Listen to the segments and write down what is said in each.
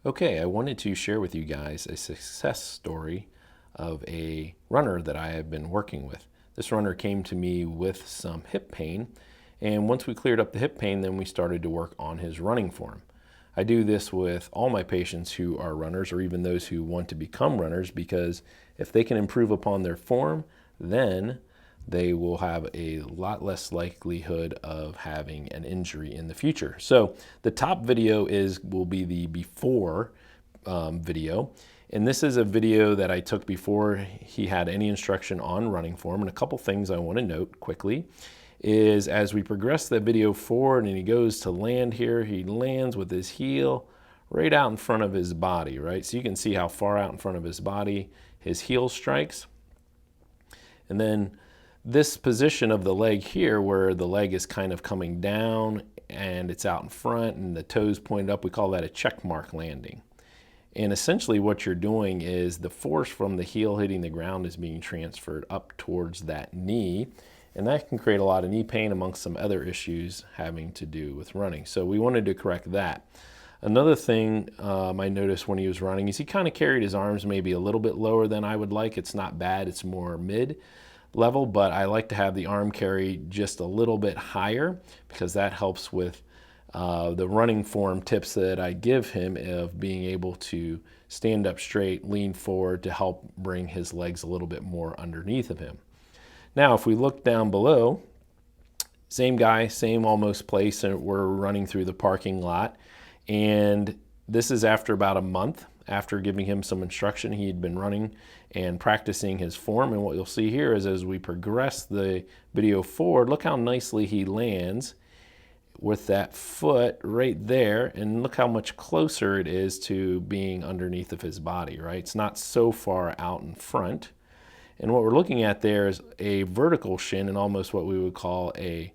Okay, I wanted to share with you guys a success story of a runner that I have been working with. This runner came to me with some hip pain, and once we cleared up the hip pain, then we started to work on his running form. I do this with all my patients who are runners, or even those who want to become runners, because if they can improve upon their form, then they will have a lot less likelihood of having an injury in the future. So the top video will be the before video. And this is a video that I took before he had any instruction on running form. And a couple things I want to note quickly is as we progress the video forward and he goes to land here, he lands with his heel right out in front of his body, right? So you can see how far out in front of his body his heel strikes. And then this position of the leg here, where the leg is kind of coming down and it's out in front and the toes pointed up, we call that a check mark landing. And essentially what you're doing is the force from the heel hitting the ground is being transferred up towards that knee, and that can create a lot of knee pain amongst some other issues having to do with running. So we wanted to correct that. Another thing I noticed when he was running is he kind of carried his arms maybe a little bit lower than I would like. It's not bad, it's more mid level, but I like to have the arm carry just a little bit higher because that helps with the running form tips that I give him of being able to stand up straight, lean forward to help bring his legs a little bit more underneath of him. Now, if we look down below, same guy, same almost place, and we're running through the parking lot. And this is after about a month after giving him some instruction. He had been running and practicing his form. And what you'll see here is as we progress the video forward, look how nicely he lands with that foot right there. And look how much closer it is to being underneath of his body, right? It's not so far out in front. And what we're looking at there is a vertical shin and almost what we would call a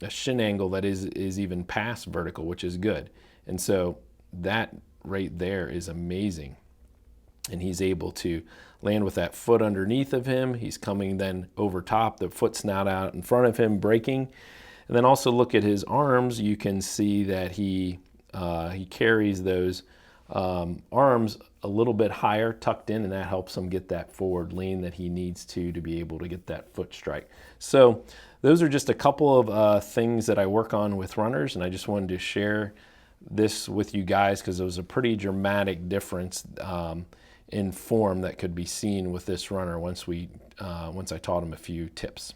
shin angle that is even past vertical, which is good. And so that right there is amazing. And he's able to land with that foot underneath of him. He's coming then over top, the foot's not out in front of him, braking. And then also look at his arms. You can see that he carries those arms a little bit higher, tucked in, and that helps him get that forward lean that he needs to be able to get that foot strike. So those are just a couple of things that I work on with runners, and I just wanted to share this with you guys because it was a pretty dramatic difference in form that could be seen with this runner once I taught him a few tips.